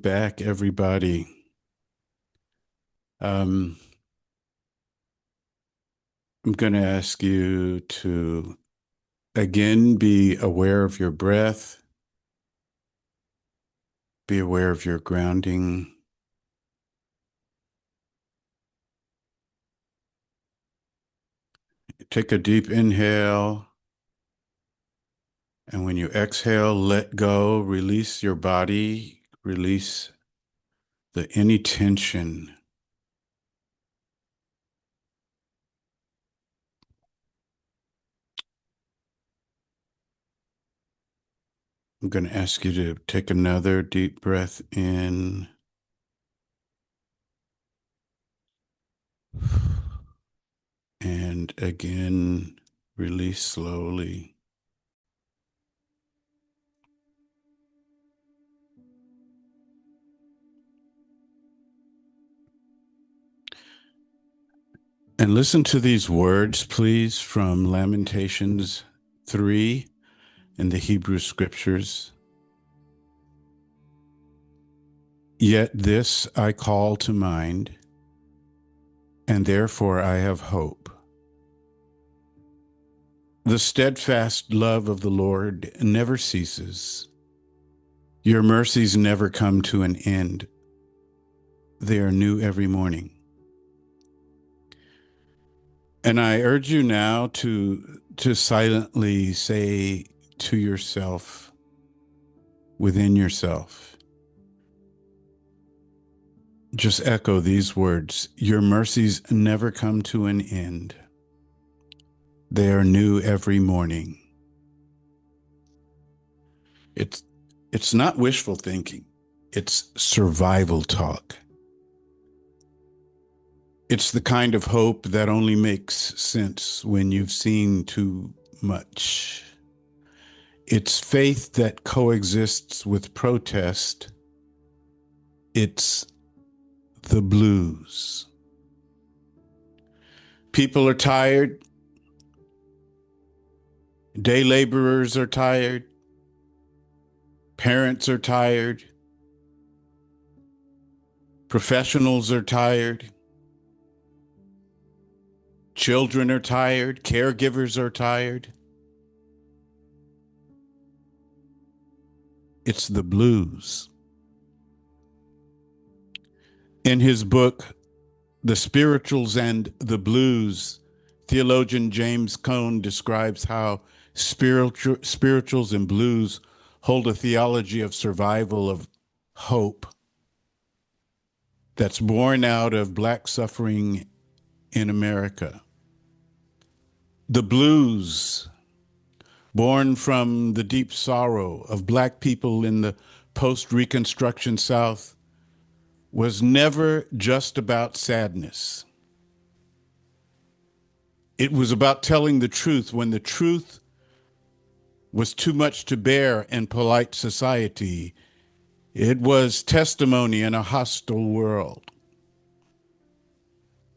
Back, everybody. Um, I'm going to ask you to again be aware of your breath, be aware of your grounding. Take a deep inhale, and when you exhale, let go, release your body, release any tension. I'm going to ask you to take another deep breath in. And again, release slowly. And listen to these words, please, from Lamentations 3 in the Hebrew Scriptures. Yet this I call to mind, and therefore I have hope. The steadfast love of the Lord never ceases. Your mercies never come to an end. They are new every morning. And I urge you now to silently say to yourself, within yourself, just echo these words: your mercies never come to an end. They are new every morning. It's not wishful thinking. It's survival talk. It's the kind of hope that only makes sense when you've seen too much. It's faith that coexists with protest. It's the blues. People are tired. Day laborers are tired. Parents are tired. Professionals are tired. Children are tired. Caregivers are tired. It's the blues. In his book, The Spirituals and the Blues, theologian James Cone describes how spirituals and blues hold a theology of survival, of hope, that's born out of Black suffering in America. The blues, born from the deep sorrow of Black people in the post-Reconstruction South, was never just about sadness. It was about telling the truth when the truth was too much to bear in polite society. It was testimony in a hostile world.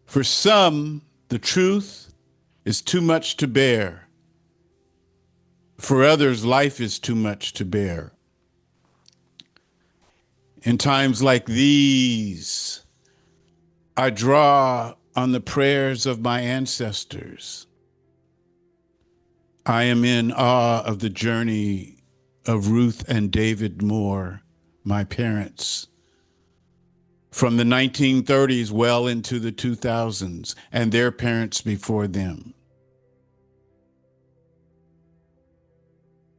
For some, the truth is too much to bear. For others, life is too much to bear. In times like these, I draw on the prayers of my ancestors. I am in awe of the journey of Ruth and David Moore, my parents, from the 1930s well into the 2000s, and their parents before them.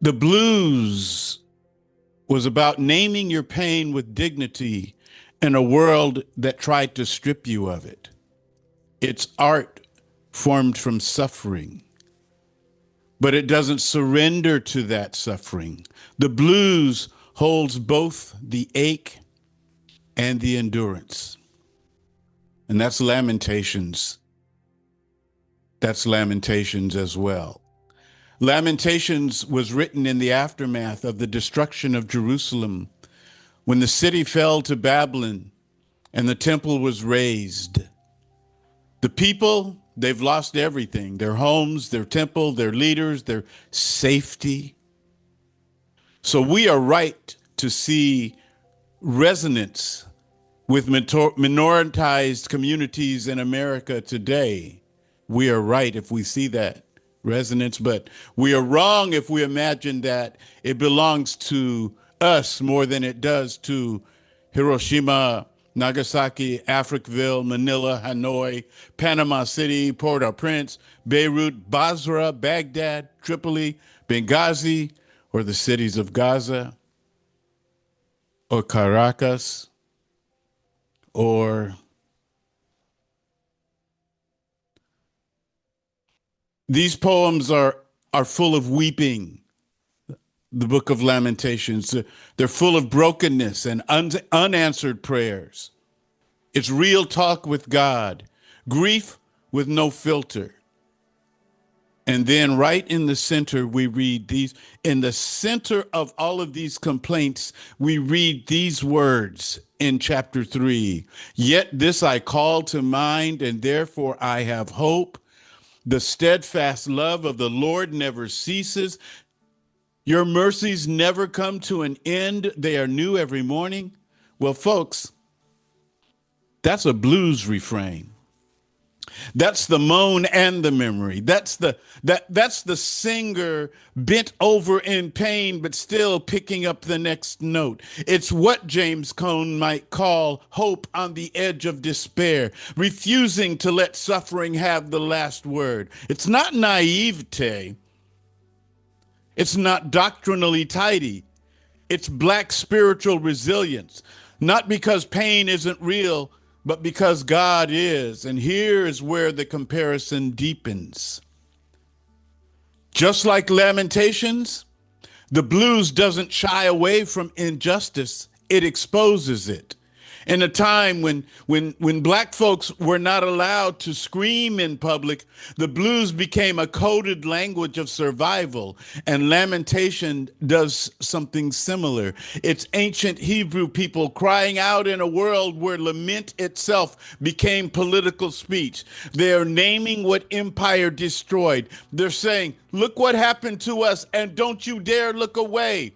The blues was about naming your pain with dignity in a world that tried to strip you of it. It's art formed from suffering, but it doesn't surrender to that suffering. The blues holds both the ache and the endurance. And that's Lamentations. That's Lamentations as well. Lamentations was written in the aftermath of the destruction of Jerusalem, when the city fell to Babylon and the temple was razed. The people, they've lost everything: their homes, their temple, their leaders, their safety. So we are right to see resonance with minoritized communities in America today. We are right if we see that resonance, but we are wrong if we imagine that it belongs to us more than it does to Hiroshima, Nagasaki, Africville, Manila, Hanoi, Panama City, Port-au-Prince, Beirut, Basra, Baghdad, Tripoli, Benghazi, or the cities of Gaza, or Caracas, or these poems are full of weeping. The Book of Lamentations, they're full of brokenness and unanswered prayers. It's real talk with God, grief with no filter. And then right in the center, we read these. In the center of all of these complaints, we read these words in chapter 3. Yet this I call to mind, and therefore I have hope. The steadfast love of the Lord never ceases. Your mercies never come to an end. They are new every morning. Well, folks, that's a blues refrain. That's the moan and the memory. That's the singer bent over in pain, but still picking up the next note. It's what James Cone might call hope on the edge of despair, refusing to let suffering have the last word. It's not naivete. It's not doctrinally tidy. It's Black spiritual resilience, not because pain isn't real, but because God is. And here is where the comparison deepens. Just like Lamentations, the blues doesn't shy away from injustice, it exposes it. In a time when Black folks were not allowed to scream in public, the blues became a coded language of survival, and lamentation does something similar. It's ancient Hebrew people crying out in a world where lament itself became political speech. They're naming what empire destroyed. They're saying, look what happened to us, and don't you dare look away.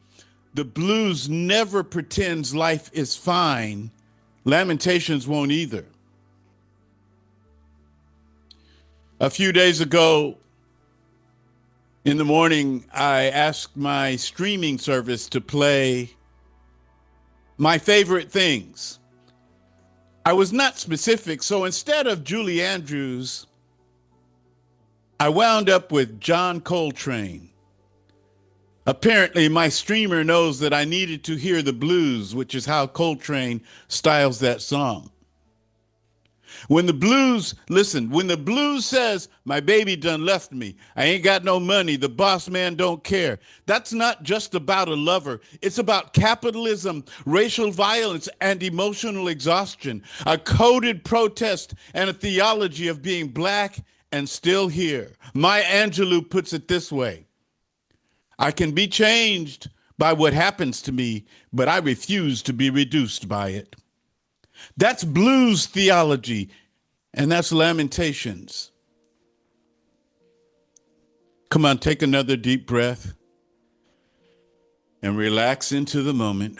The blues never pretends life is fine. Lamentations won't either. A few days ago in the morning, I asked my streaming service to play my favorite things. I was not specific, so instead of Julie Andrews, I wound up with John Coltrane. Apparently, my streamer knows that I needed to hear the blues, which is how Coltrane styles that song. When the blues says, my baby done left me, I ain't got no money, the boss man don't care, that's not just about a lover. It's about capitalism, racial violence, and emotional exhaustion, a coded protest and a theology of being Black and still here. Maya Angelou puts it this way: I can be changed by what happens to me, but I refuse to be reduced by it. That's blues theology, and that's Lamentations. Come on, take another deep breath and relax into the moment.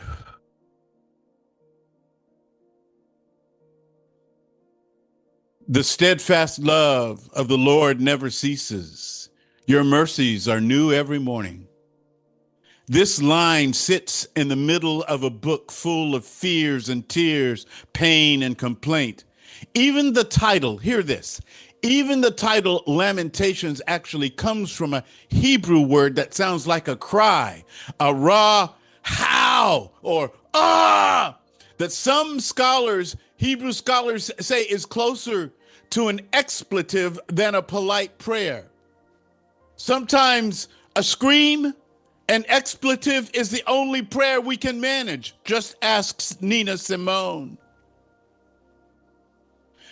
The steadfast love of the Lord never ceases. Your mercies are new every morning. This line sits in the middle of a book full of fears and tears, pain and complaint. Even the title, hear this, even the title Lamentations actually comes from a Hebrew word that sounds like a cry, a raw how or ah, that some scholars, Hebrew scholars, say is closer to an expletive than a polite prayer. Sometimes a scream, an expletive, is the only prayer we can manage. Just ask Nina Simone.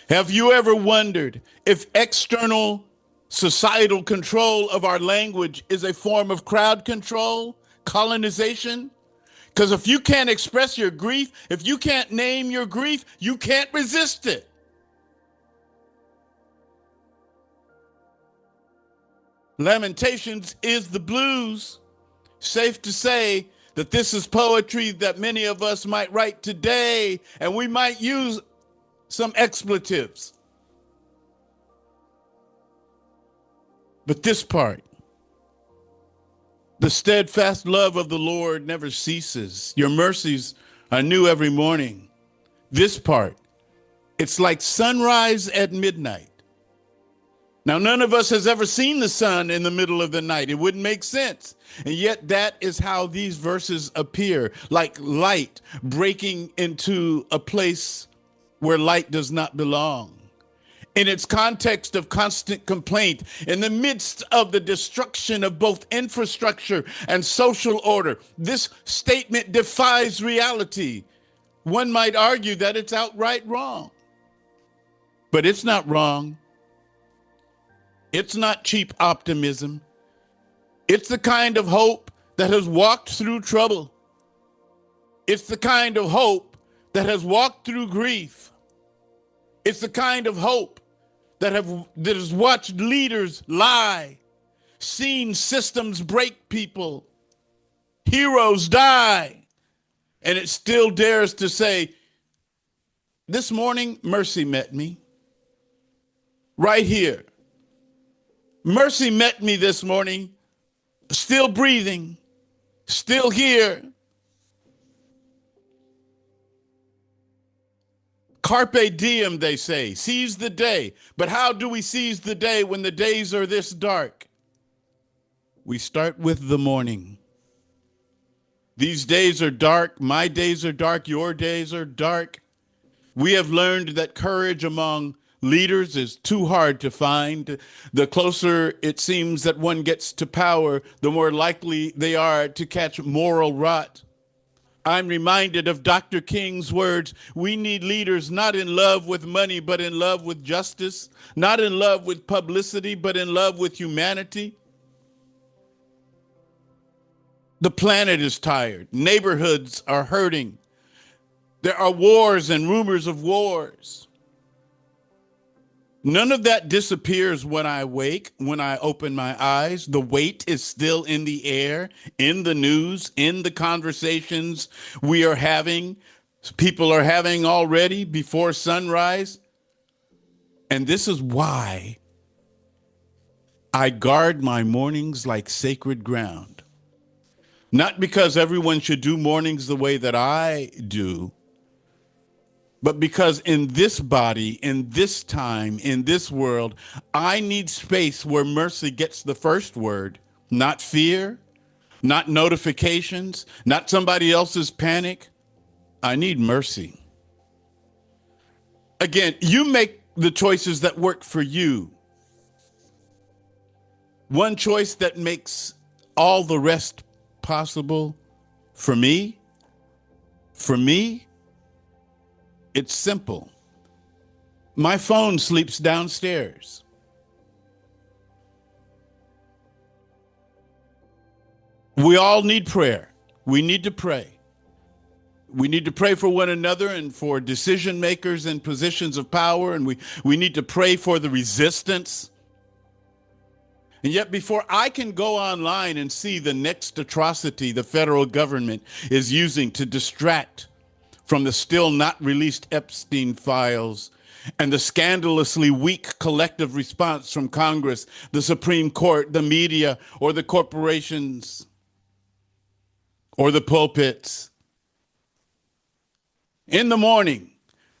Have you ever wondered if external societal control of our language is a form of crowd control, colonization? Because if you can't express your grief, if you can't name your grief, you can't resist it. Lamentations is the blues. Safe to say that this is poetry that many of us might write today, and we might use some expletives. But this part, the steadfast love of the Lord never ceases. Your mercies are new every morning. This part, it's like sunrise at midnight. Now, none of us has ever seen the sun in the middle of the night. It wouldn't make sense. And yet that is how these verses appear, like light breaking into a place where light does not belong. In its context of constant complaint, in the midst of the destruction of both infrastructure and social order, this statement defies reality. One might argue that it's outright wrong. But it's not wrong. It's not cheap optimism. It's the kind of hope that has walked through trouble. It's the kind of hope that has walked through grief. It's the kind of hope that has watched leaders lie, seen systems break people, heroes die, and it still dares to say, this morning, mercy met me. Right here. Mercy met me this morning, still breathing, still here. Carpe diem, they say, seize the day. But how do we seize the day when the days are this dark? We start with the morning. These days are dark. My days are dark. Your days are dark. We have learned that courage among leaders is too hard to find. The closer it seems that one gets to power, the more likely they are to catch moral rot. I'm reminded of Dr. King's words, we need leaders not in love with money, but in love with justice, not in love with publicity, but in love with humanity. The planet is tired. Neighborhoods are hurting. There are wars and rumors of wars. None of that disappears when I wake, when I open my eyes. The weight is still in the air, in the news, in the conversations we are having, people are having already before sunrise. And this is why I guard my mornings like sacred ground. Not because everyone should do mornings the way that I do, but because in this body, in this time, in this world, I need space where mercy gets the first word, not fear, not notifications, not somebody else's panic. I need mercy. Again, you make the choices that work for you. One choice that makes all the rest possible for me, it's simple. My phone sleeps downstairs. We all need prayer. We need to pray. We need to pray for one another and for decision makers in positions of power, and we need to pray for the resistance. And yet before I can go online and see the next atrocity the federal government is using to distract from the still not released Epstein files and the scandalously weak collective response from Congress, the Supreme Court, the media, or the corporations, or the pulpits. In the morning,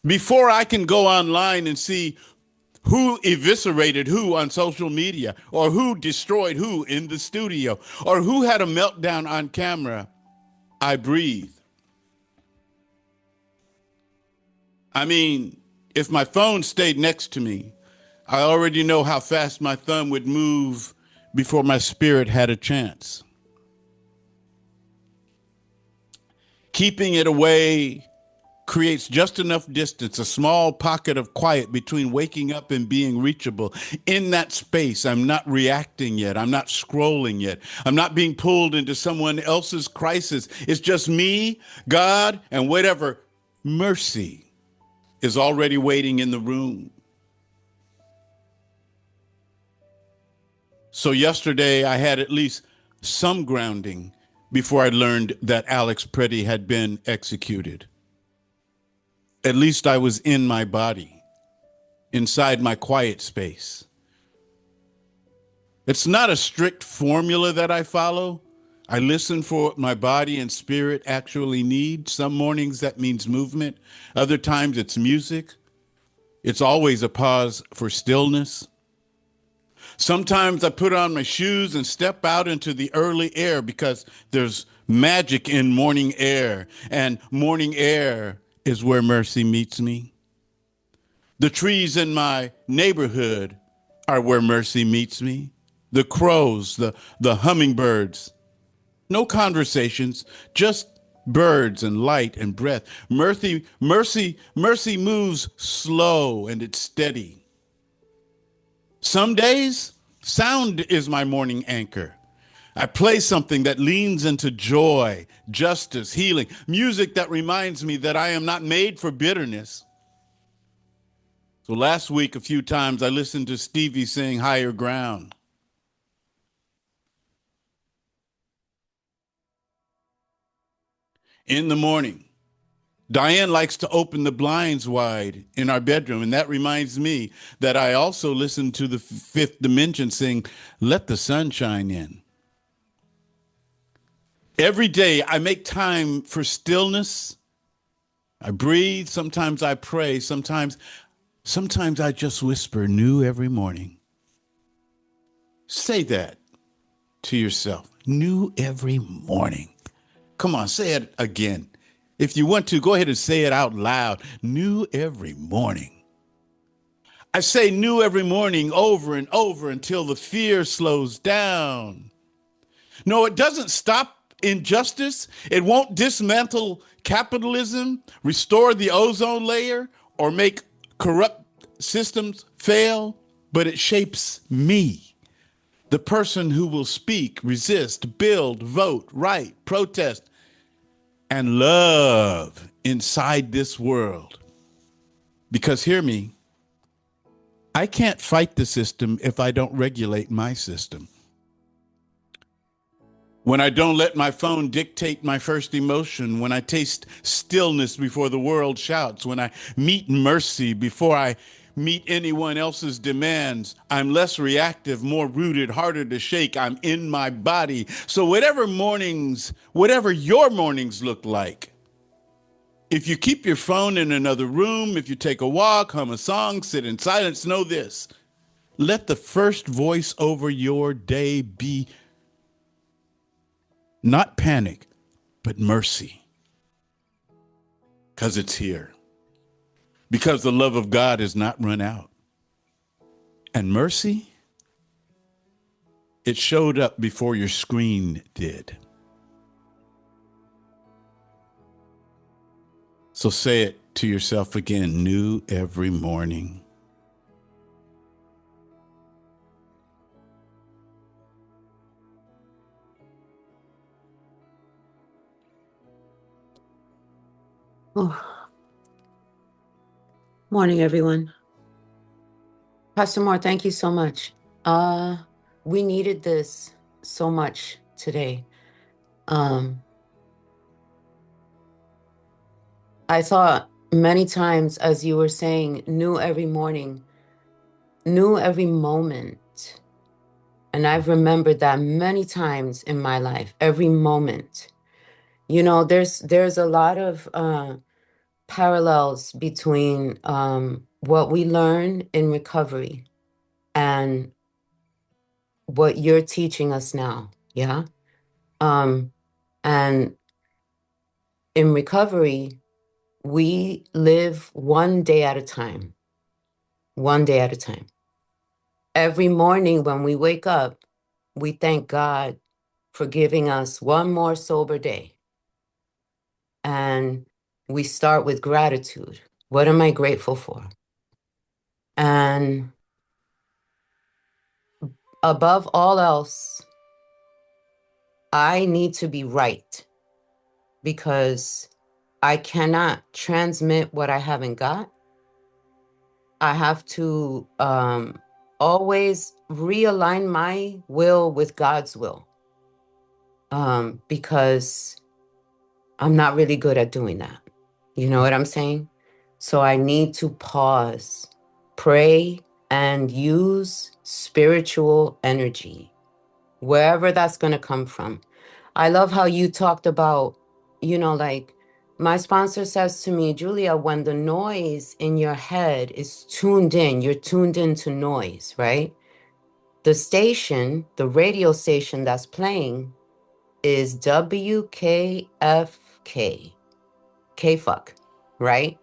before I can go online and see who eviscerated who on social media, or who destroyed who in the studio, or who had a meltdown on camera, I breathe. I mean, if my phone stayed next to me, I already know how fast my thumb would move before my spirit had a chance. Keeping it away creates just enough distance, a small pocket of quiet between waking up and being reachable. In that space, I'm not reacting yet. I'm not scrolling yet. I'm not being pulled into someone else's crisis. It's just me, God, and whatever mercy is already waiting in the room. So yesterday I had at least some grounding before I learned that Alex Pretty had been executed. At least I was in my body, inside my quiet space. It's not a strict formula that I follow. I listen for what my body and spirit actually need. Some mornings that means movement. Other times it's music. It's always a pause for stillness. Sometimes I put on my shoes and step out into the early air because there's magic in morning air, and morning air is where mercy meets me. The trees in my neighborhood are where mercy meets me. The crows, the hummingbirds. No conversations, just birds and light and breath. Mercy moves slow and it's steady. Some days, sound is my morning anchor. I play something that leans into joy, justice, healing, music that reminds me that I am not made for bitterness. So last week, a few times, I listened to Stevie sing Higher Ground. In the morning, Diane likes to open the blinds wide in our bedroom, and that reminds me that I also listen to the Fifth Dimension sing, Let the Sun Shine In. Every day I make time for stillness. I breathe. Sometimes I pray. Sometimes I just whisper, new every morning. Say that to yourself, new every morning. Come on, say it again. If you want to, go ahead and say it out loud. New every morning. I say new every morning over and over until the fear slows down. No, it doesn't stop injustice. It won't dismantle capitalism, restore the ozone layer, or make corrupt systems fail, but it shapes me, the person who will speak, resist, build, vote, write, protest, and love inside this world. Because hear me, I can't fight the system if I don't regulate my system. When I don't let my phone dictate my first emotion, when I taste stillness before the world shouts, when I meet mercy before I meet anyone else's demands, I'm less reactive, more rooted, harder to shake. I'm in my body. So whatever your mornings look like, if you keep your phone in another room, if you take a walk, hum a song, sit in silence, know this. Let the first voice over your day be not panic, but mercy. Because it's here. Because the love of God has not run out. And mercy, it showed up before your screen did. So say it to yourself again, new every morning. Oh, morning, everyone. Pastor Moore, thank you so much. We needed this so much today. I thought many times as you were saying, new every morning, new every moment. And I've remembered that many times in my life, every moment. You know, there's a lot of parallels between what we learn in recovery and what you're teaching us now. Yeah. And in recovery, we live one day at a time, one day at a time. Every morning when we wake up, we thank God for giving us one more sober day. And we start with gratitude. What am I grateful for? And above all else, I need to be right because I cannot transmit what I haven't got. I have to always realign my will with God's will. because I'm not really good at doing that. You know what I'm saying? So I need to pause, pray, and use spiritual energy, wherever that's going to come from. I love how you talked about, like my sponsor says to me, Julia, when the noise in your head is tuned in, you're tuned into noise, right? The station, the radio station that's playing is WKFK, K-fuck, right?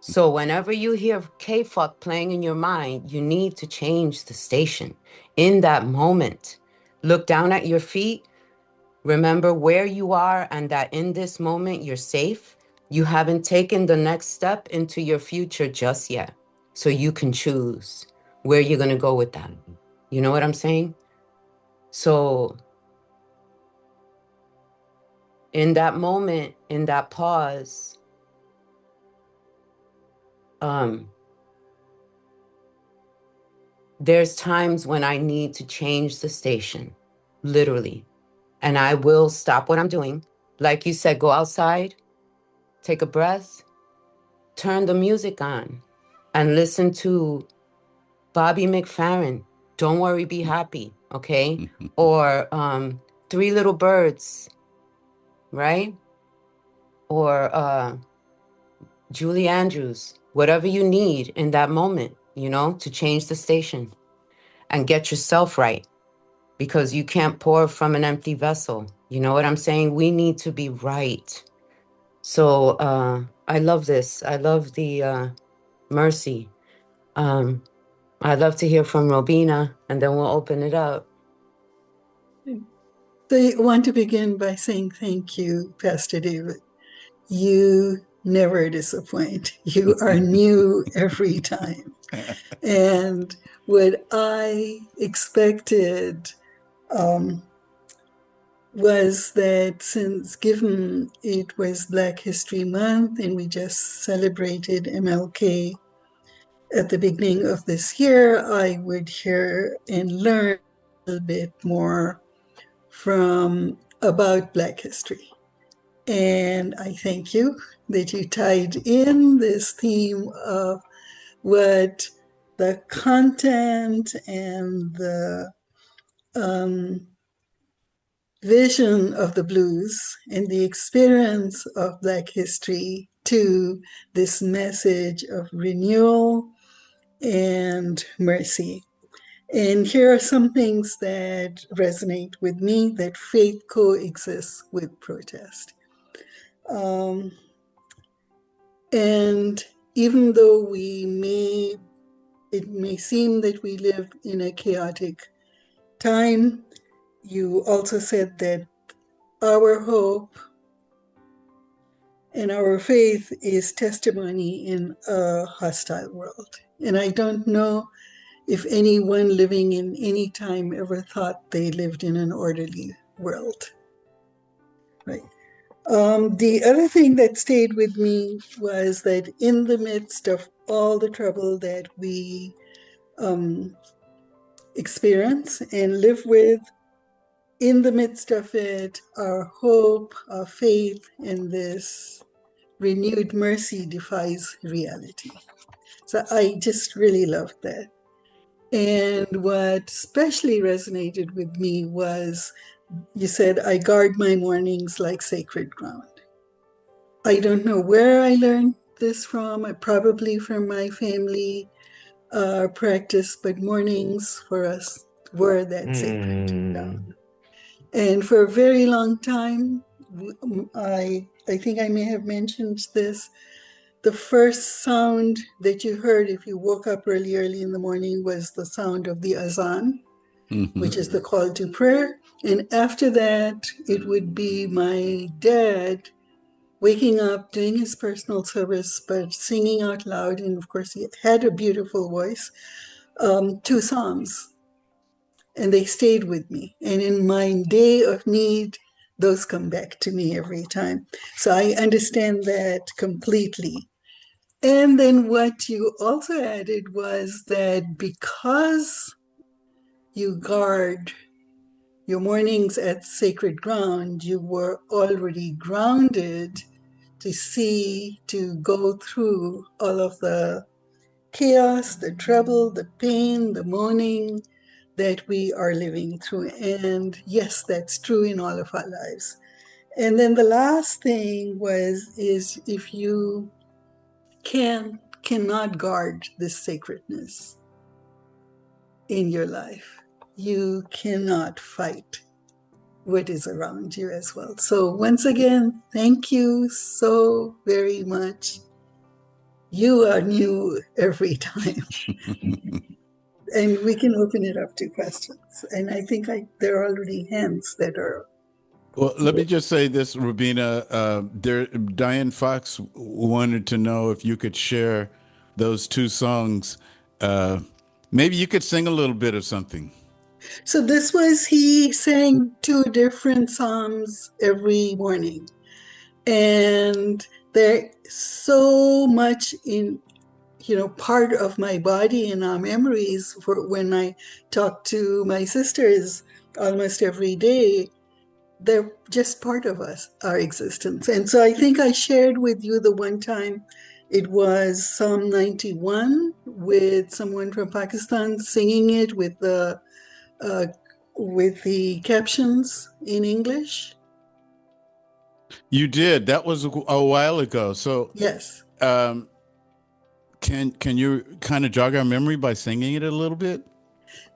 So whenever you hear K-fuck playing in your mind, you need to change the station. In that moment, look down at your feet, remember where you are, and that in this moment you're safe. You haven't taken the next step into your future just yet. So you can choose where you're going to go with that. You know what I'm saying? So in that moment, in that pause, there's times when I need to change the station, literally. And I will stop what I'm doing. Like you said, go outside, take a breath, turn the music on, and listen to Bobby McFerrin. Don't worry, be happy, okay? Or Three Little Birds, right? Or Julie Andrews, whatever you need in that moment, to change the station and get yourself right, because you can't pour from an empty vessel. You know what I'm saying? We need to be right. So I love this. I love the mercy. I'd love to hear from Robina, and then we'll open it up. I want to begin by saying thank you, Pastor David. You never disappoint. You are new every time. And what I expected was that, since given it was Black History Month and we just celebrated MLK at the beginning of this year, I would hear and learn a little bit more about Black history. And I thank you that you tied in this theme of what the content and the vision of the blues and the experience of Black history to this message of renewal and mercy. And here are some things that resonate with me: that faith coexists with protest. And even though it may seem that we live in a chaotic time, you also said that our hope and our faith is testimony in a hostile world. And I don't know if anyone living in any time ever thought they lived in an orderly world. Right. The other thing that stayed with me was that in the midst of all the trouble that we experience and live with, in the midst of it, our hope, our faith in this renewed mercy defies reality. So I just really loved that. And what especially resonated with me was, you said, I guard my mornings like sacred ground. I don't know where I learned this from, probably from my family practice, but mornings for us were that sacred ground. And for a very long time, I think I may have mentioned this, the first sound that you heard if you woke up early in the morning was the sound of the azan, which is the call to prayer. And after that, it would be my dad waking up, doing his personal service, but singing out loud. And of course, he had a beautiful voice, 2 psalms. And they stayed with me. And in my day of need, those come back to me every time. So I understand that completely. And then what you also added was that because you guard your mornings at sacred ground, you were already grounded to go through all of the chaos, the trouble, the pain, the mourning that we are living through. And yes, that's true in all of our lives. And then the last thing is if you cannot guard this sacredness in your life, you cannot fight what is around you as well. So once again, thank you so very much. You are new every time. And we can open it up to questions. And I think there are already hands that are. Well, let me just say this, Rubina. Diane Fox wanted to know if you could share those two songs. Maybe you could sing a little bit of something. So he sang two different psalms every morning. And they're so much in, part of my body and our memories for when I talk to my sisters almost every day. They're just part of us, our existence. And so I think I shared with you the one time it was Psalm 91 with someone from Pakistan singing it with the captions in English. You did. That was a while ago. So yes. Can you kind of jog our memory by singing it a little bit?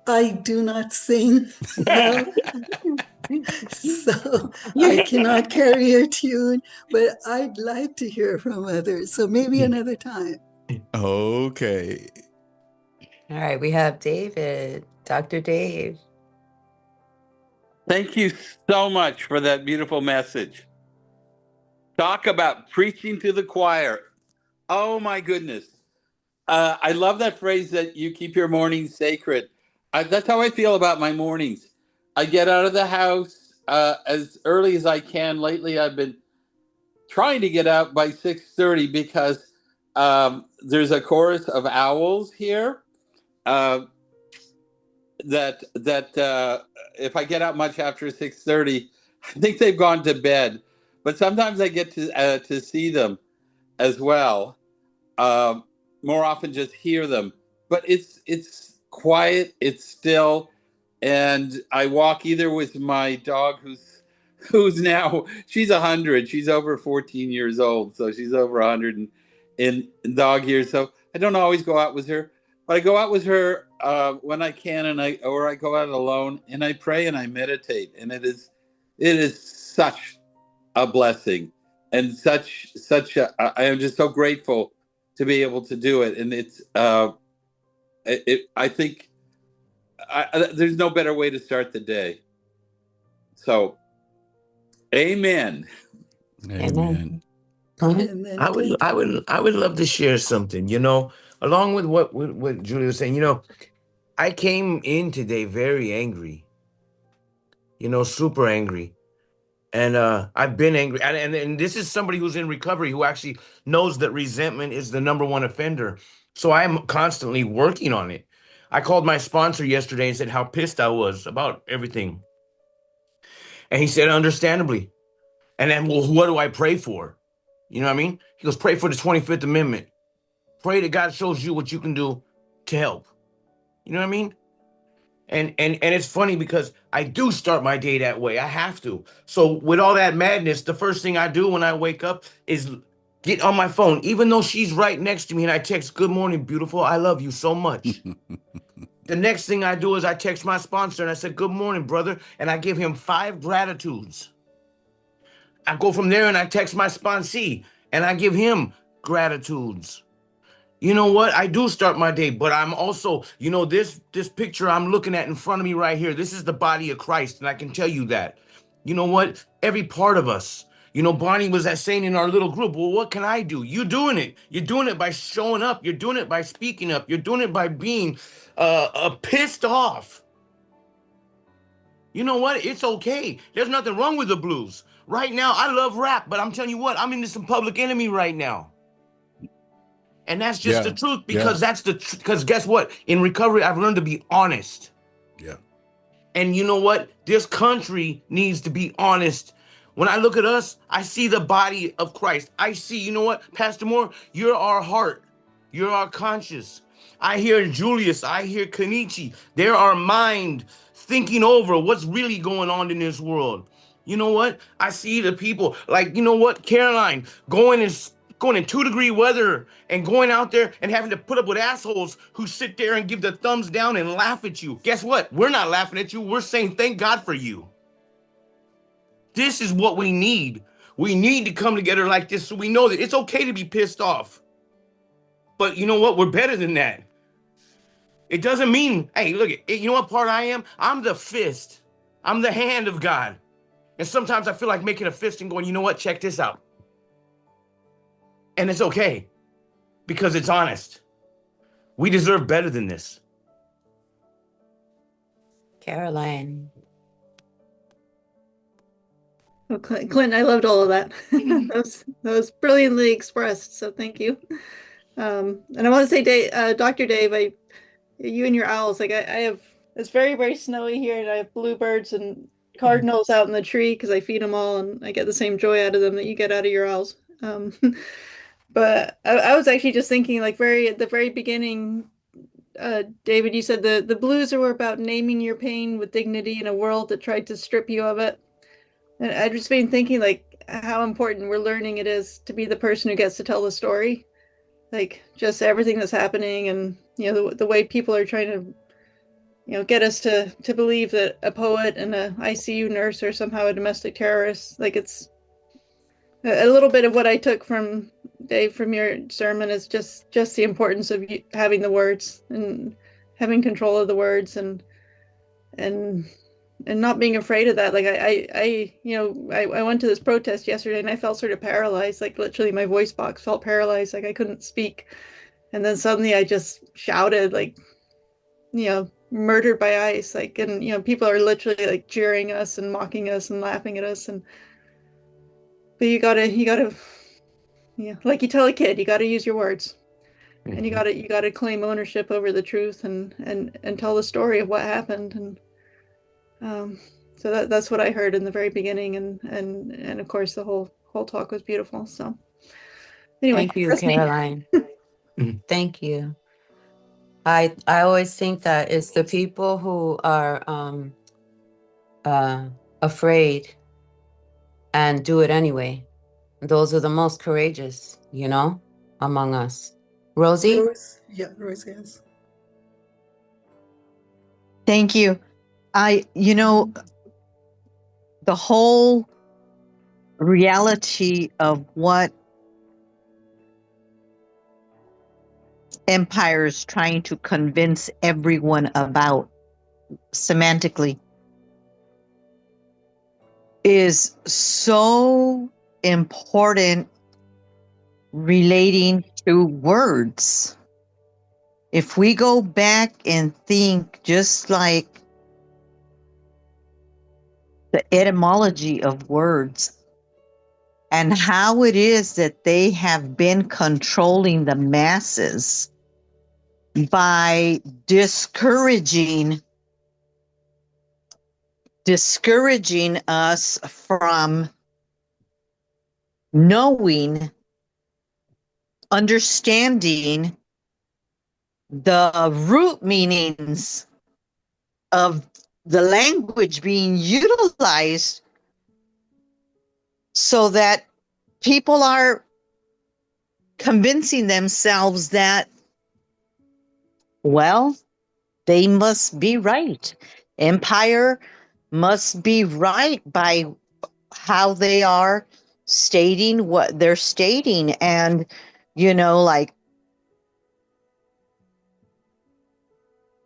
I do not sing well, so I cannot carry a tune, but I'd like to hear from others. So maybe another time. Okay. All right, we have David, Dr. Dave. Thank you so much for that beautiful message. Talk about preaching to the choir. Oh my goodness. I love that phrase that you keep your mornings sacred. That's how I feel about my mornings. I get out of the house as early as I can. Lately, I've been trying to get out by 6:30 because there's a chorus of owls here that if I get out much after 6:30, I think they've gone to bed. But sometimes I get to see them as well. More often just hear them, but it's quiet, it's still, and I walk either with my dog who's now she's 100, she's over 14 years old, so she's over 100 in dog years. So I don't always go out with her, but I go out with her when I can, and I go out alone, and I pray and I meditate, and it is such a blessing, and such I am just so grateful to be able to do it. And it's I think there's no better way to start the day. So amen. Amen. I would love to share something, along with what Julie was saying. I came in today very angry, super angry. And I've been angry. And this is somebody who's in recovery who actually knows that resentment is the number one offender. So I'm constantly working on it. I called my sponsor yesterday and said how pissed I was about everything. And he said, understandably. And then, well, what do I pray for? You know what I mean? He goes, pray for the 25th Amendment. Pray that God shows you what you can do to help. You know what I mean? And it's funny because I do start my day that way. I have to. So with all that madness, the first thing I do when I wake up is get on my phone, even though she's right next to me, and I text, good morning, beautiful. I love you so much. The next thing I do is I text my sponsor and I said, good morning, brother. And I give him 5 gratitudes. I go from there and I text my sponsee and I give him gratitudes. You know what? I do start my day, but I'm also, this picture I'm looking at in front of me right here, this is the body of Christ, and I can tell you that. You know what? Every part of us, Bonnie was saying in our little group, well, what can I do? You're doing it. You're doing it by showing up. You're doing it by speaking up. You're doing it by being pissed off. You know what? It's okay. There's nothing wrong with the blues. Right now, I love rap, but I'm telling you what, I'm into some Public Enemy right now. And that's just the truth, because because guess what? In recovery, I've learned to be honest. Yeah. And you know what? This country needs to be honest. When I look at us, I see the body of Christ. I see, you know what, Pastor Moore, you're our heart. You're our conscience. I hear Julius. I hear Kenichi. They're our mind thinking over what's really going on in this world. You know what? I see the people like, you know what, Caroline, going in 2-degree weather and going out there and having to put up with assholes who sit there and give the thumbs down and laugh at you. Guess what? We're not laughing at you. We're saying, thank God for you. This is what we need. We need to come together like this so we know that it's okay to be pissed off. But you know what? We're better than that. It doesn't mean, hey, look, you know what part I am? I'm the fist. I'm the hand of God. And sometimes I feel like making a fist and going, you know what? Check this out. And it's okay because it's honest. We deserve better than this. Caroline. Oh, Clinton, I loved all of that. that was brilliantly expressed. So thank you. And I want to say, Dr. Dave, you and your owls, like I have, it's very, very snowy here, and I have bluebirds and cardinals out in the tree because I feed them all, and I get the same joy out of them that you get out of your owls. But I was actually just thinking, like, at the very beginning, David, you said the blues were about naming your pain with dignity in a world that tried to strip you of it. And I've just been thinking, like, how important we're learning it is to be the person who gets to tell the story. Like, just everything that's happening, and, you know, the way people are trying to, you know, get us to believe that a poet and a ICU nurse are somehow a domestic terrorist. Like, it's a little bit of what I took from Dave, from your sermon, is just the importance of having the words and having control of the words, and not being afraid of that. Like I went to this protest yesterday and I felt sort of paralyzed, like literally my voice box felt paralyzed, like I couldn't speak. And then suddenly I just shouted, like, you know, murdered by ICE, like, and, you know, people are literally like jeering us and mocking us and laughing at us. But you gotta, yeah, like you tell a kid, you gotta use your words. Mm-hmm. And you gotta claim ownership over the truth and tell the story of what happened. And so that's what I heard in the very beginning, and of course the whole talk was beautiful. So anyway, thank you, Caroline. Thank you. I always think that it's the people who are afraid and do it anyway. Those are the most courageous, you know, among us. Rosie? Rose, yes. Thank you. You know, the whole reality of what empire is trying to convince everyone about semantically is so important relating to words. If we go back and think just like the etymology of words and how it is that they have been controlling the masses by discouraging us from knowing, understanding the root meanings of the language being utilized, so that people are convincing themselves that, well, they must be right. Empire must be right by how they are stating what they're stating. And, you know, like,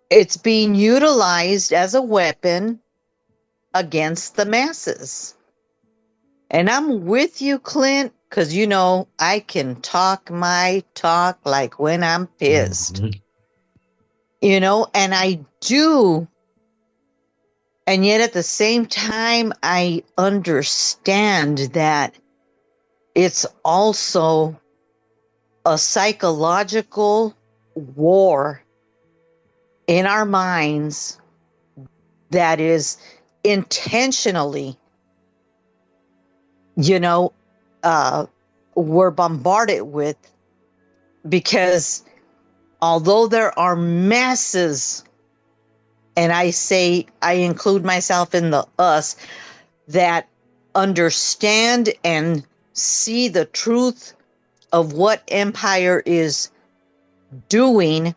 it's being utilized as a weapon against the masses. And I'm with you, Clint, because, you know, I can talk my talk like when I'm pissed. Mm-hmm. You know, and I do. And yet at the same time, I understand that it's also a psychological war in our minds that is intentionally, you know, we're bombarded with, because although there are masses, and I include myself in the us, that understand and see the truth of what empire is doing,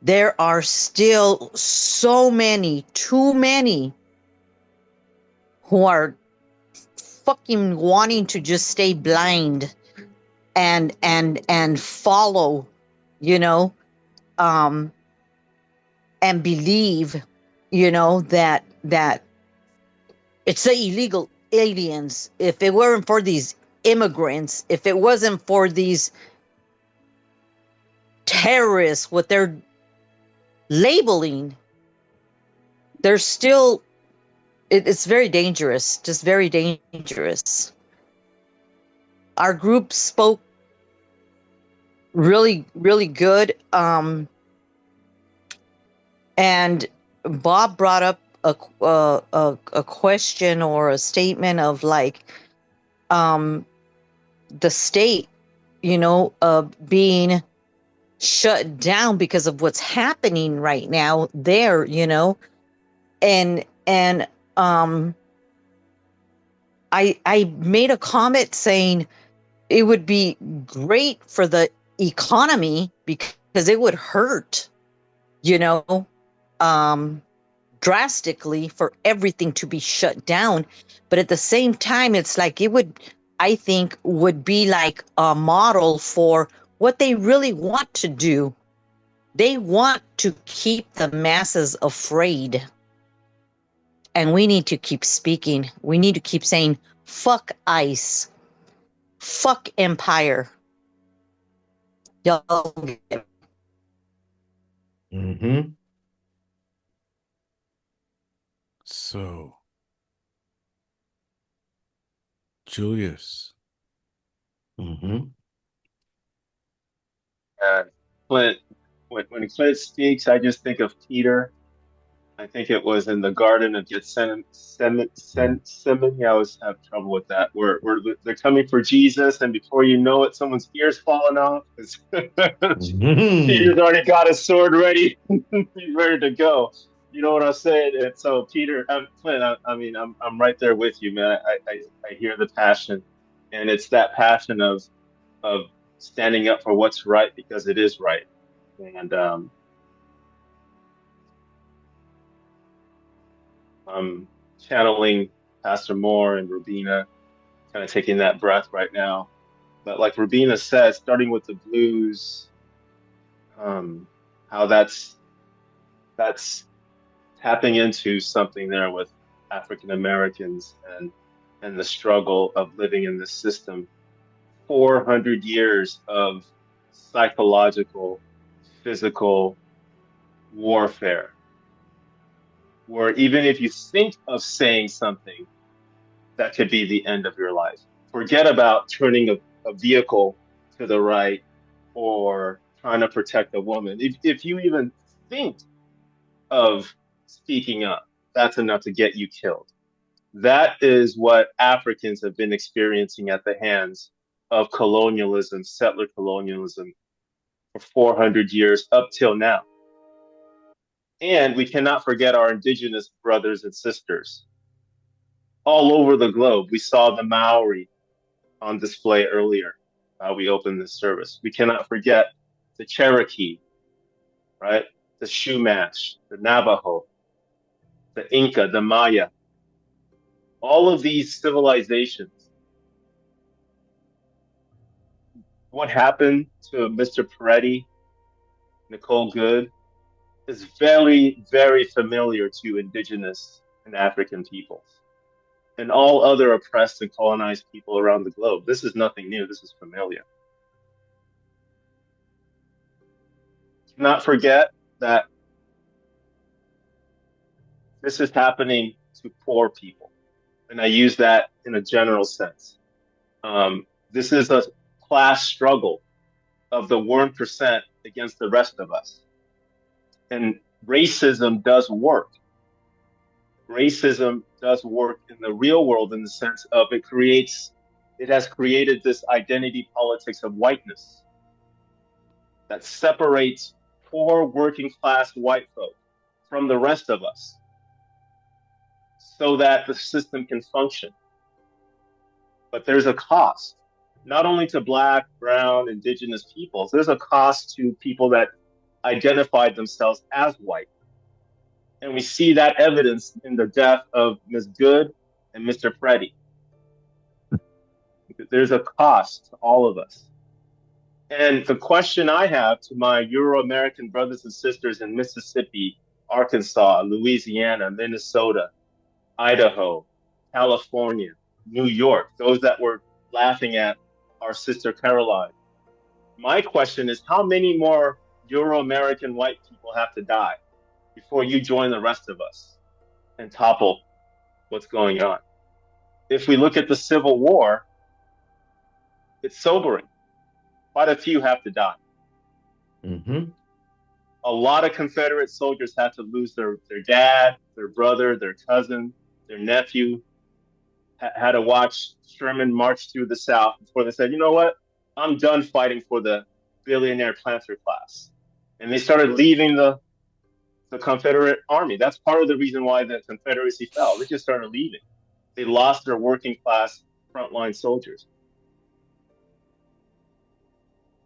there are still so many, too many, who are fucking wanting to just stay blind and follow, you know, and believe, you know, that it's the illegal aliens. If it weren't for these immigrants, if it wasn't for these terrorists, what they're labeling, they're still, it's very dangerous, just very dangerous. Our group spoke really, really good. And Bob brought up a question or a statement of like, the state, you know, being shut down because of what's happening right now there, you know, and I made a comment saying it would be great for the economy because it would hurt, you know, drastically for everything to be shut down. But at the same time, it's like it would, I think, would be like a model for what they really want to do. They want to keep the masses afraid. And we need to keep speaking. We need to keep saying, fuck ICE. Fuck empire. Y'all get it. Mm-hmm. So, Julius. Mm-hmm. Clint, when Clint speaks, I just think of Peter. I think it was in the Garden of Gethsemane. I always have trouble with that. Where they're coming for Jesus, and before you know it, someone's ear's falling off. Peter's already got his sword ready. He's ready to go. You know what I'm saying? And so, Peter, Clint, I mean, I'm right there with you, man. I hear the passion, and it's that passion of standing up for what's right because it is right. And I'm channeling Pastor Moore and Rubina, kind of taking that breath right now. But like Rubina said, starting with the blues, how that's tapping into something there with African Americans and the struggle of living in this system. 400 years of psychological, physical warfare, where even if you think of saying something, that could be the end of your life. Forget about turning a vehicle to the right or trying to protect a woman. If you even think of speaking up, that's enough to get you killed. That is what Africans have been experiencing at the hands of colonialism, settler colonialism, for 400 years up till now. And we cannot forget our indigenous brothers and sisters all over the globe. We saw the Maori on display earlier. We opened this service. We cannot forget the Cherokee, right? The Chumash, the Navajo, the Inca, the Maya. All of these civilizations. What happened to Mr. Peretti, Nicole Good, is very, very familiar to indigenous and African peoples and all other oppressed and colonized people around the globe. This is nothing new. This is familiar. Not forget that this is happening to poor people. And I use that in a general sense. This is a class struggle of the 1% against the rest of us. And racism does work. racism does work in the real world in the sense of it has created this identity politics of whiteness that separates poor working class white folk from the rest of us so that the system can function. But there's a cost, not only to Black, brown, indigenous peoples, there's a cost to people that identified themselves as white. And we see that evidence in the death of Ms. Good and Mr. Freddie. There's a cost to all of us. And the question I have to my Euro-American brothers and sisters in Mississippi, Arkansas, Louisiana, Minnesota, Idaho, California, New York, those that were laughing at our sister Caroline. My question is, how many more Euro-American white people have to die before you join the rest of us and topple what's going on? If we look at the Civil War, it's sobering. Quite a few have to die. Mm-hmm. A lot of Confederate soldiers had to lose their dad, their brother, their cousin, their nephew, had to watch Sherman march through the South before they said, you know what, I'm done fighting for the billionaire planter class. And they started leaving the Confederate Army. That's part of the reason why the Confederacy fell. They just started leaving. They lost their working class frontline soldiers.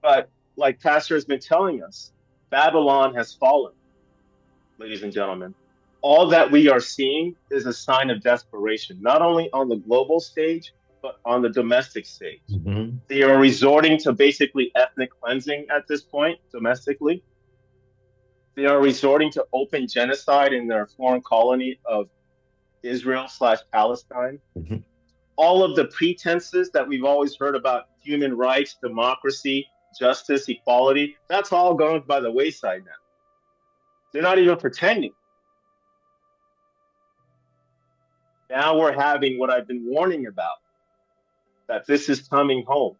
But like Pastor has been telling us, Babylon has fallen, ladies and gentlemen. All that we are seeing is a sign of desperation, not only on the global stage, but on the domestic stage. Mm-hmm. They are resorting to basically ethnic cleansing at this point, domestically. They are resorting to open genocide in their foreign colony of Israel/Palestine. Mm-hmm. All of the pretenses that we've always heard about human rights, democracy, justice, equality, that's all gone by the wayside now. They're not even pretending. Now we're having what I've been warning about, that this is coming home.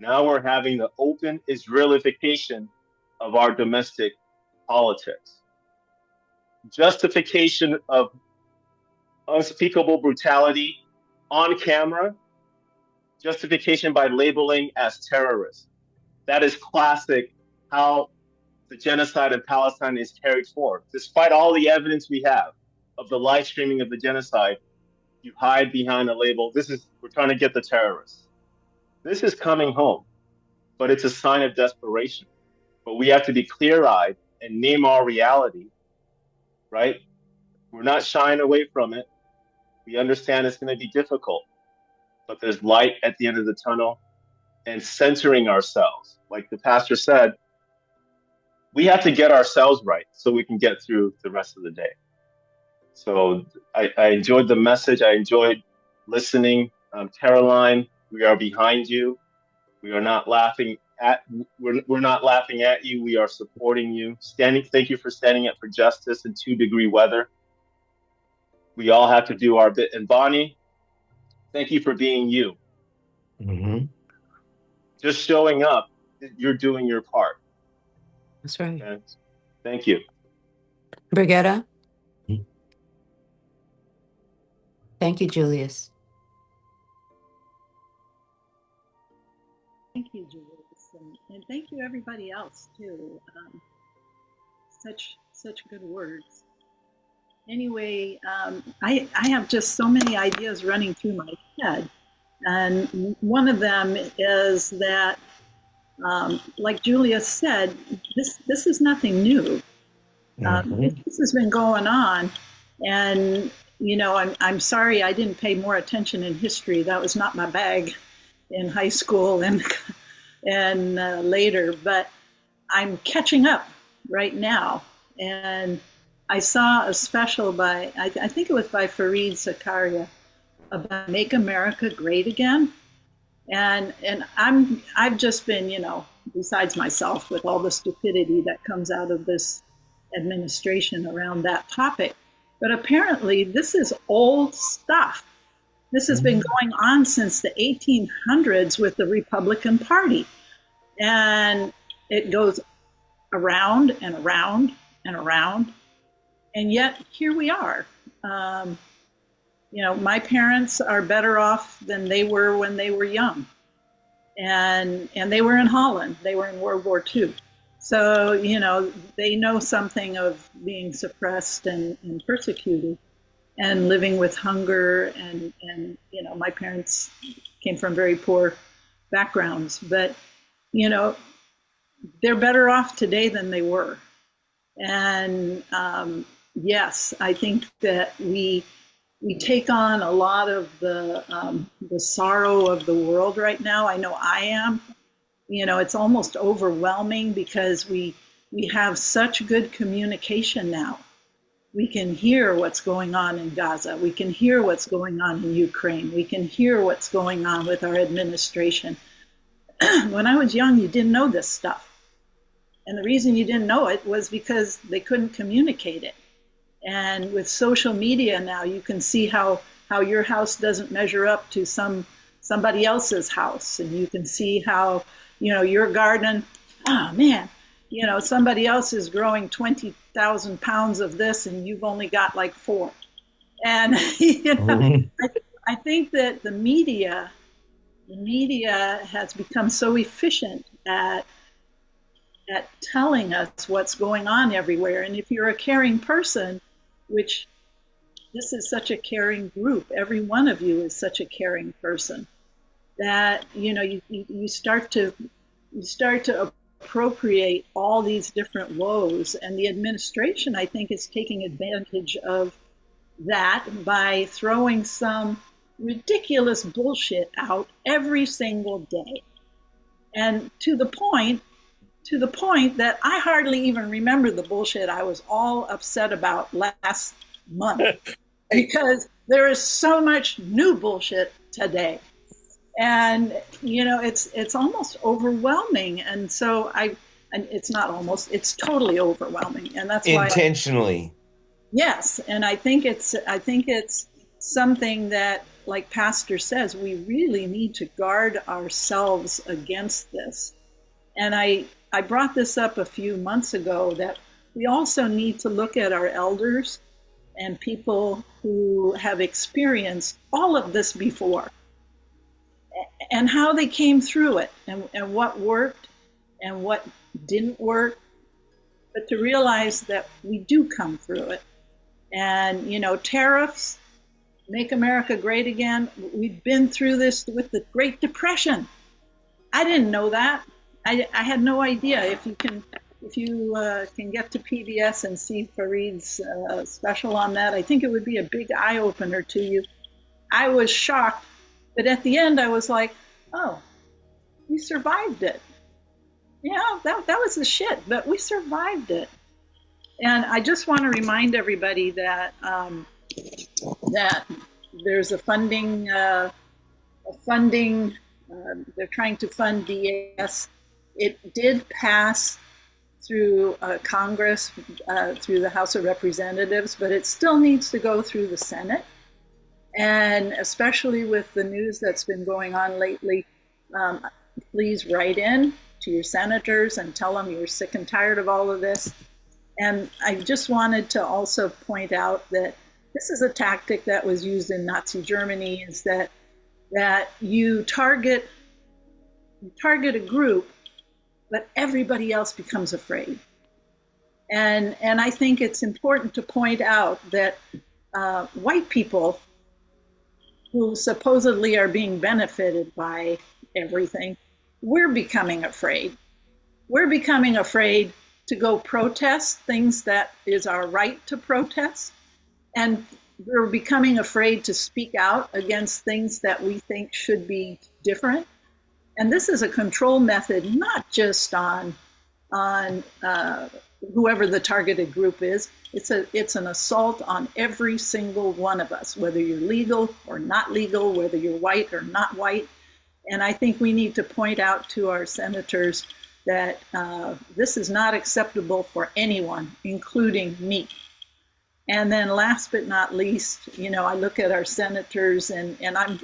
Now we're having the open Israelification of our domestic politics. Justification of unspeakable brutality on camera, justification by labeling as terrorists. That is classic how the genocide in Palestine is carried forward. Despite all the evidence we have of the live streaming of the genocide, you hide behind a label. We're trying to get the terrorists. This is coming home, but it's a sign of desperation. But we have to be clear-eyed and name our reality, right? We're not shying away from it. We understand it's going to be difficult, but there's light at the end of the tunnel. And centering ourselves, like the pastor said, we have to get ourselves right so we can get through the rest of the day. So I enjoyed the message. I enjoyed listening. Caroline, we are behind you. We are not laughing at. We're not laughing at you. We are supporting you. Thank you for standing up for justice in 2-degree weather. We all have to do our bit. And Bonnie, thank you for being you. Mm-hmm. Just showing up, you're doing your part. That's right. Okay? Thank you. Brigitta? Hmm? Thank you, Julius. Thank you, Julius. And thank you, everybody else, too. Such good words. Anyway, I have just so many ideas running through my head. And one of them is that, like Julius said, this is nothing new. This has been going on. And, you know, I'm sorry I didn't pay more attention in history. That was not my bag in high school and later. But I'm catching up right now. And I saw a special by, I think it was by Fareed Zakaria, about Make America Great Again. And I've just been, you know, besides myself, with all the stupidity that comes out of this administration around that topic. But apparently this is old stuff. This has been going on since the 1800s with the Republican Party. And it goes around and around and around. And yet here we are. You know, my parents are better off than they were when they were young. And they were in Holland. They were in World War II. So, you know, they know something of being suppressed and persecuted and living with hunger. And, you know, my parents came from very poor backgrounds. But, you know, they're better off today than they were. And yes, I think that we take on a lot of the sorrow of the world right now. I know I am. You know, it's almost overwhelming because we have such good communication now. We can hear what's going on in Gaza. We can hear what's going on in Ukraine. We can hear what's going on with our administration. When I was young, you didn't know this stuff. And the reason you didn't know it was because they couldn't communicate it. And with social media now, you can see how your house doesn't measure up to somebody else's house. And you can see how, you know, your garden, oh man, you know, somebody else is growing 20,000 pounds of this and you've only got like 4. And you know, I think that the media has become so efficient at telling us what's going on everywhere. And if you're a caring person, which this is such a caring group, every one of you is such a caring person, that, you know, you start to appropriate all these woes. woes. And the administration, I think, is taking advantage of that by throwing some ridiculous bullshit out every single day. And to the point that I hardly even remember the bullshit I was all upset about last month because there is so much new bullshit today. And, you know, it's almost overwhelming. And so and it's not almost, it's totally overwhelming. And that's why intentionally. Yes. And I think it's something that, like Pastor says, we really need to guard ourselves against this. And I brought this up a few months ago, that we also need to look at our elders and people who have experienced all of this before and how they came through it and what worked and what didn't work, but to realize that we do come through it. And, you know, tariffs, make America great again. We've been through this with the Great Depression. I didn't know that. I had no idea. If you can get to PBS and see Fareed's special on that, I think it would be a big eye opener to you. I was shocked, but at the end I was like, oh, we survived it. Yeah, that was the shit, but we survived it. And I just want to remind everybody that that there's a funding. They're trying to fund DAS. It did pass through Congress, through the House of Representatives, but it still needs to go through the Senate. And especially with the news that's been going on lately, please write in to your senators and tell them you're sick and tired of all of this. And I just wanted to also point out that this is a tactic that was used in Nazi Germany, is that you target a group, but everybody else becomes afraid. And I think it's important to point out that white people who supposedly are being benefited by everything, we're becoming afraid. We're becoming afraid to go protest things that is our right to protest. And we're becoming afraid to speak out against things that we think should be different. And this is a control method, not just on whoever the targeted group is. It's an assault on every single one of us, whether you're legal or not legal, whether you're white or not white. And I think we need to point out to our senators that this is not acceptable for anyone, including me. And then last but not least, you know, I look at our senators and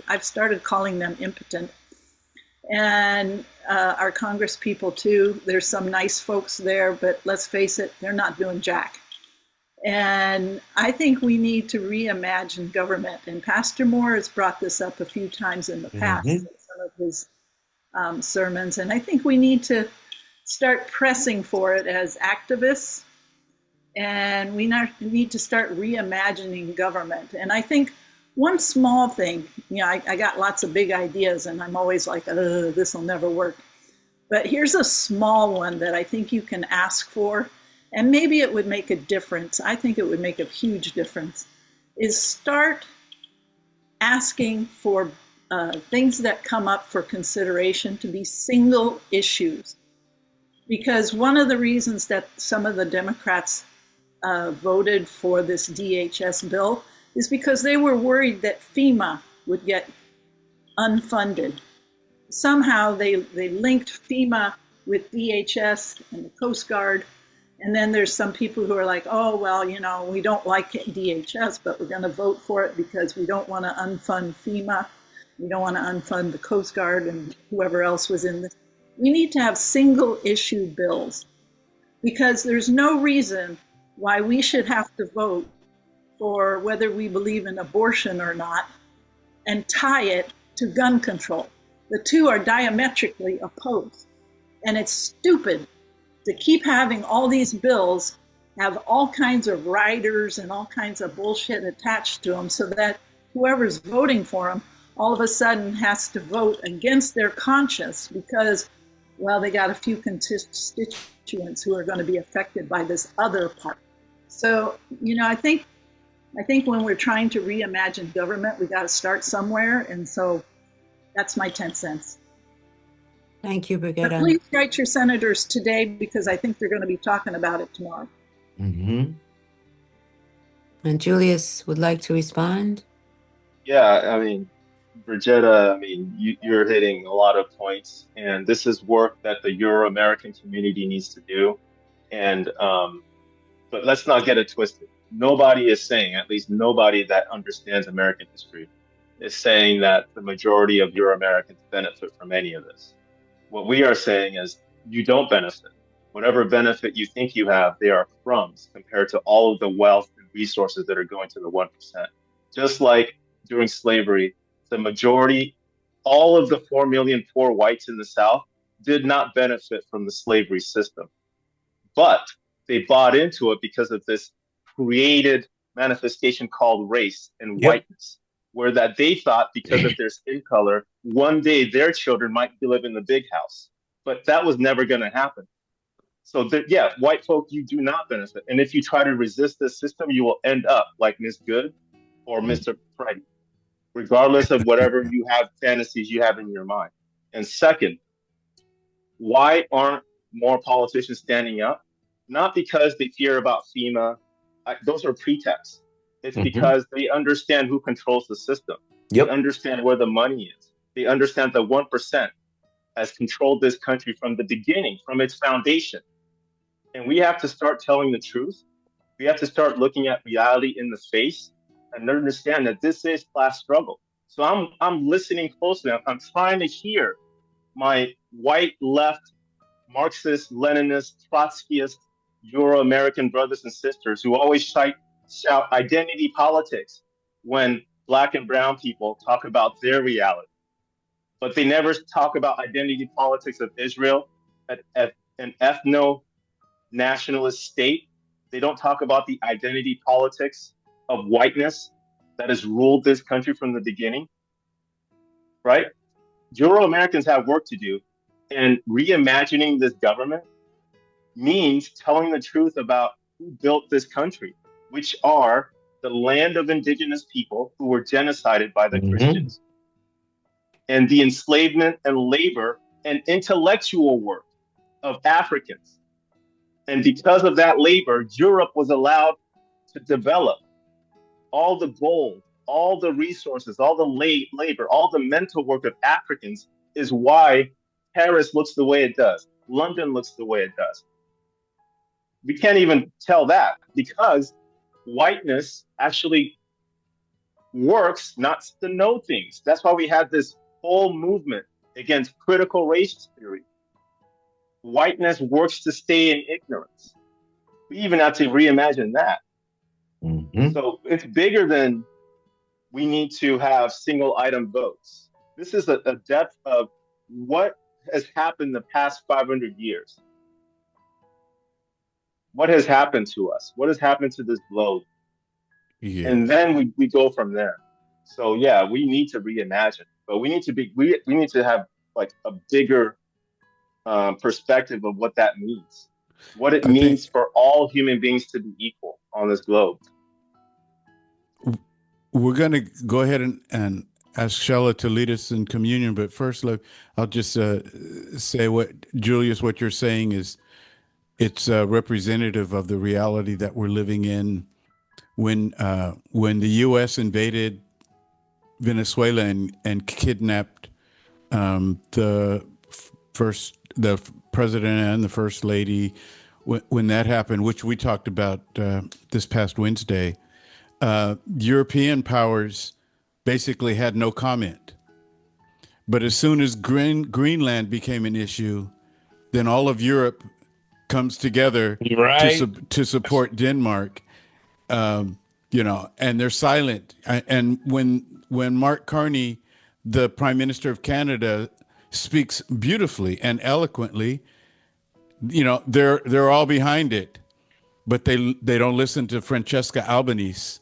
I've started calling them impotent. And our Congress people too. There's some nice folks there, but let's face it, they're not doing jack. And I think we need to reimagine government. And Pastor Moore has brought this up a few times in the past in some of his sermons. And I think we need to start pressing for it as activists. And we need to start reimagining government. And I think one small thing, I got lots of big ideas and I'm always like, this will never work. But here's a small one that I think you can ask for, and maybe it would make a difference. I think it would make a huge difference, is start asking for things that come up for consideration to be single issues. Because one of the reasons that some of the Democrats voted for this DHS bill is because they were worried that FEMA would get unfunded. Somehow they linked FEMA with DHS and the Coast Guard. And then there's some people who are like, oh, well, we don't like DHS, but we're going to vote for it because we don't want to unfund FEMA. We don't want to unfund the Coast Guard and whoever else was in this. We need to have single issue bills because there's no reason why we should have to vote for whether we believe in abortion or not and tie it to gun control. The two are diametrically opposed. And it's stupid to keep having all these bills have all kinds of riders and all kinds of bullshit attached to them so that whoever's voting for them all of a sudden has to vote against their conscience because, well, they got a few constituents who are going to be affected by this other part. So, I think when we're trying to reimagine government, we got to start somewhere. And so that's my 10 cents. Thank you, But Brigetta. please write your senators today because I think they're going to be talking about it tomorrow. And Julius would like to respond. Yeah, Brigetta, you're hitting a lot of points, and this is work that the Euro-American community needs to do. And but let's not get it twisted. Nobody is saying, at least nobody that understands American history, is saying that the majority of Euro-Americans benefit from any of this. What we are saying is you don't benefit. Whatever benefit you think you have, they are crumbs compared to all of the wealth and resources that are going to the 1%. Just like during slavery, the majority, all of the 4 million poor whites in the South did not benefit from the slavery system. But they bought into it because of this created manifestation called race and whiteness, where that they thought because of their skin color, one day their children might live in the big house. But that was never going to happen. So white folk, you do not benefit. And if you try to resist this system, you will end up like Ms. Good or Mr. Freddie, regardless of whatever you have fantasies you have in your mind. And second, why aren't more politicians standing up? Not because they fear about FEMA. Those are pretexts. It's because they understand who controls the system. They understand where the money is. They understand the 1% has controlled this country from the beginning, from its foundation. And we have to start telling the truth. We have to start looking at reality in the face and understand that this is class struggle. So I'm listening closely. I'm trying to hear my white left Marxist, Leninist, Trotskyist, Euro-American brothers and sisters who always shout identity politics when Black and brown people talk about their reality. But they never talk about identity politics of Israel, an ethno-nationalist state. They don't talk about the identity politics of whiteness that has ruled this country from the beginning, right? Euro-Americans have work to do, and reimagining this government means telling the truth about who built this country, which are the land of indigenous people who were genocided by the Christians, and the enslavement and labor and intellectual work of Africans. And because of that labor, Europe was allowed to develop all the gold, all the resources, all the labor, all the mental work of Africans is why Paris looks the way it does. London looks the way it does. We can't even tell that because whiteness actually works not to know things. That's why we had this whole movement against critical race theory. Whiteness works to stay in ignorance. We even have to reimagine that. Mhm. So it's bigger than we need to have single item votes. This is a depth of what has happened the past 500 years. What has happened to us? What has happened to this globe? Yeah. And then we go from there. So yeah, we need to reimagine, but we need to we need to have like a bigger perspective of what that means, what it I think means for all human beings to be equal on this globe. we're going to go ahead and ask Shella to lead us in communion. But first, I'll just say Julius, what you're saying is it's representative of the reality that we're living in. When the U.S. invaded Venezuela and kidnapped the president and the first lady, when that happened, which we talked about this past Wednesday, European powers basically had no comment. But as soon as Greenland became an issue, then all of Europe comes together to support Denmark. And they're silent. And when Mark Carney, the Prime Minister of Canada, speaks beautifully and eloquently, they're all behind it, but they don't listen to Francesca Albanese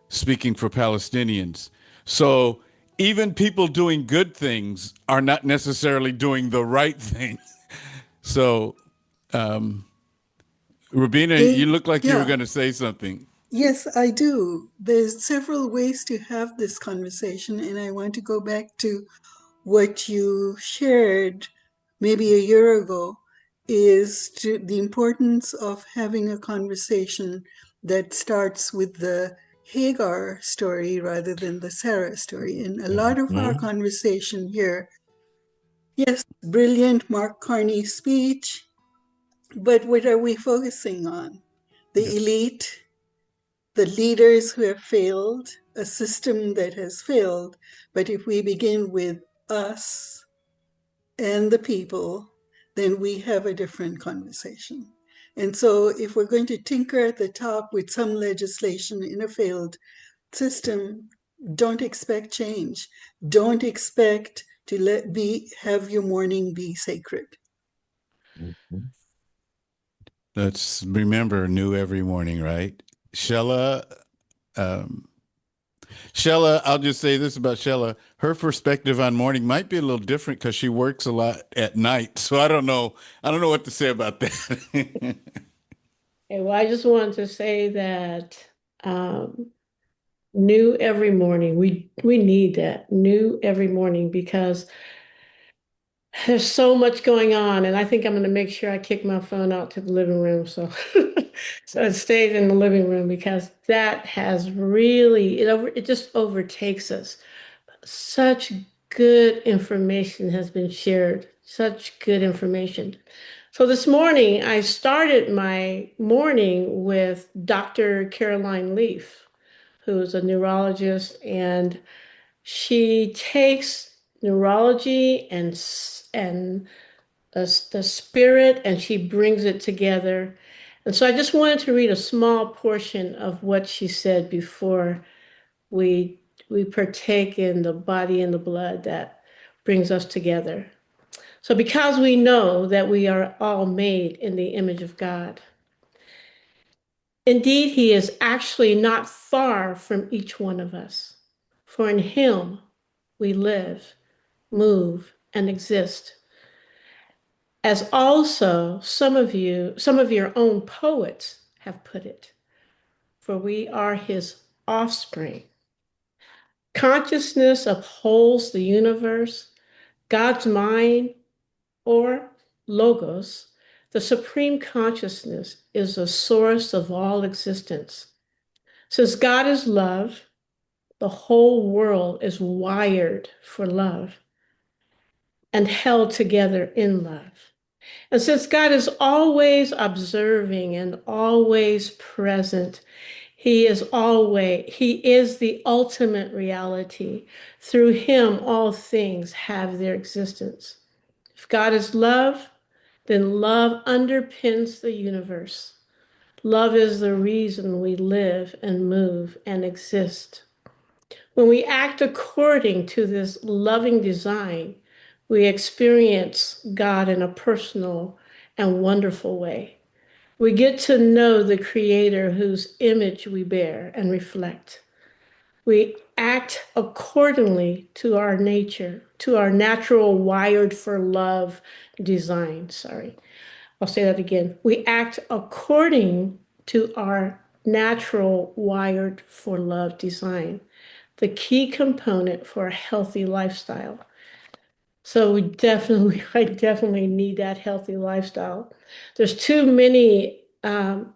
speaking for Palestinians. So even people doing good things are not necessarily doing the right thing. So, Rubina, you look like you were going to say something. Yes, I do. There's several ways to have this conversation, and I want to go back to what you shared maybe a year ago, is to the importance of having a conversation that starts with the Hagar story rather than the Sarah story. And a lot of our conversation here, yes, brilliant Mark Carney speech, but what are we focusing on? The elite, the leaders who have failed, a system that has failed. But if we begin with us and the people, then we have a different conversation. And so if we're going to tinker at the top with some legislation in a failed system, don't expect change. Don't expect to have your morning be sacred. Let's remember new every morning, right? Shella, I'll just say this about Shella. Her perspective on morning might be a little different because she works a lot at night. So I don't know what to say about that. Okay, well, I just wanted to say that new every morning. We need that new every morning because there's so much going on, and I think I'm going to make sure I kick my phone out to the living room, so so it stays in the living room because that has really it just overtakes us. Such good information has been shared. Such good information. So this morning, I started my morning with Dr. Caroline Leaf, who is a neurologist, and she takes neurology and the spirit, and she brings it together. And so I just wanted to read a small portion of what she said before we partake in the body and the blood that brings us together. So because we know that we are all made in the image of God, indeed, he is actually not far from each one of us. For in him we live, move, and exist. As also some of your own poets have put it, for we are his offspring. Consciousness upholds the universe. God's mind, or logos, the supreme consciousness, is the source of all existence. Since God is love, the whole world is wired for love and held together in love. And since God is always observing and always present, he is the ultimate reality. Through him, all things have their existence. If God is love, then love underpins the universe. Love is the reason we live and move and exist. When we act according to this loving design, we experience God in a personal and wonderful way. We get to know the Creator whose image we bear and reflect. We act accordingly to our nature, to our natural wired for love design. Sorry, I'll say that again. We act according to our natural wired for love design, the key component for a healthy lifestyle. So I definitely need that healthy lifestyle. There's too many in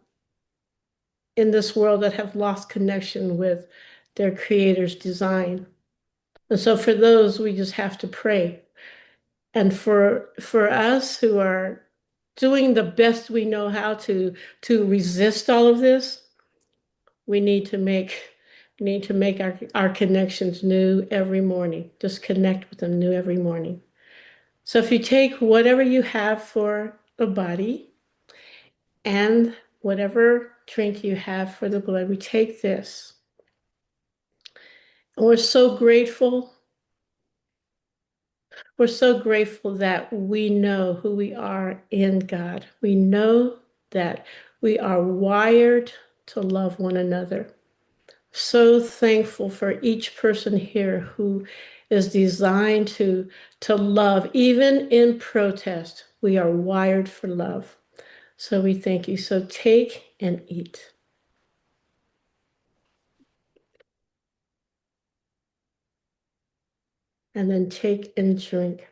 this world that have lost connection with their creator's design. And so for those, we just have to pray. And for us who are doing the best we know how to resist all of this, we need to make our connections new every morning. Just connect with them new every morning. So if you take whatever you have for the body and whatever drink you have for the blood, we take this. And we're so grateful. We're so grateful that we know who we are in God. We know that we are wired to love one another. So thankful for each person here who is designed to love, even in protest. We are wired for love. So we thank you. So take and eat. And then take and drink.